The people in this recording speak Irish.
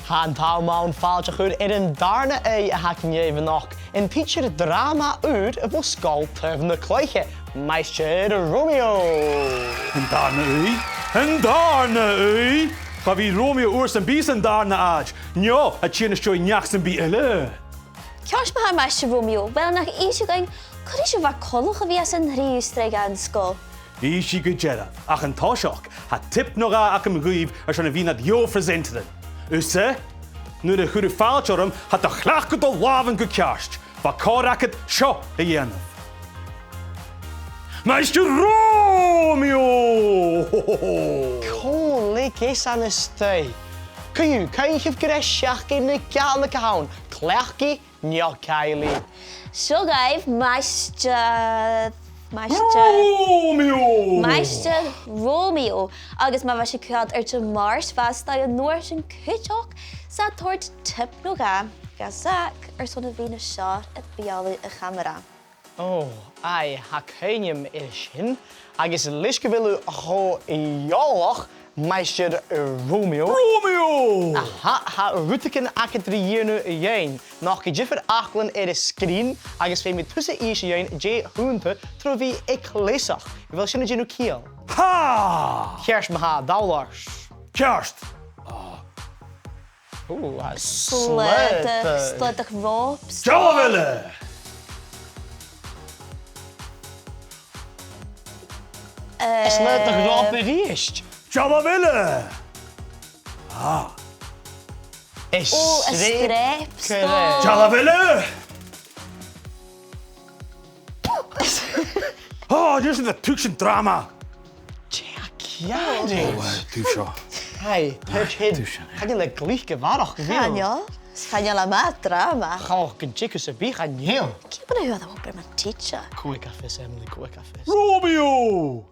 Han taalmaan faaltje goed in een darne hakken even nog. En pitcher het drama uit op een school van de kleutje. Mgr Romeo. Een darne. Ga wie Romeo oors en bies een darne aaj. Ja, het chien is jooi njaks en bi ele. Kjars me haar Mgr Romeo. Wel nog eens gaan. Kan je wat kollen geweest en riestreg aan school? Ishi gejera. Ach een toshok. Ha tip nog a hem guib als een wien het jo verzenteren. Usse? Nu de goede faaltjorum had de glachke de laven gekjarst. Wat korak het sjo de jenf. Mgr Romeo! Cool, leek is aan de stui. Kan je gerechtjach in de kaallijke houden? Klachke, ja keilie. Zo geef Mgr Romeo. Agus maar was je gaat de mars vast dat je noord een kutjok zat hoort tip nog aan. Gazak, zo'n Venus shot het bialle een camera. Oh, ai, hakenjem is in. Agus liske willen go jolach, Mgr Romeo. Romeo! Ha ruteken akkedrie nu jeen. Nog gejiffer achlen de screen. Agus we met tussen is jeen J hunte trovi ik lesach. Je wil zien je nu kiel. Ha! Kerst me ha dollars. Kerst! Oeh, Sluttig roop. Jawelle! Sluttig roop bericht. Jawelle! Een streep. Jawelle! Oh, dit is een Turkse drama. Ja, Tuurlijk. hey, ga je lekker liefje waardig Gaan ja? Gaan je la drama? Ga ik een chicken se gaan heel. Ik heb er heel op met teacher. Koe cafés, Emily, koe cafés. Romeo!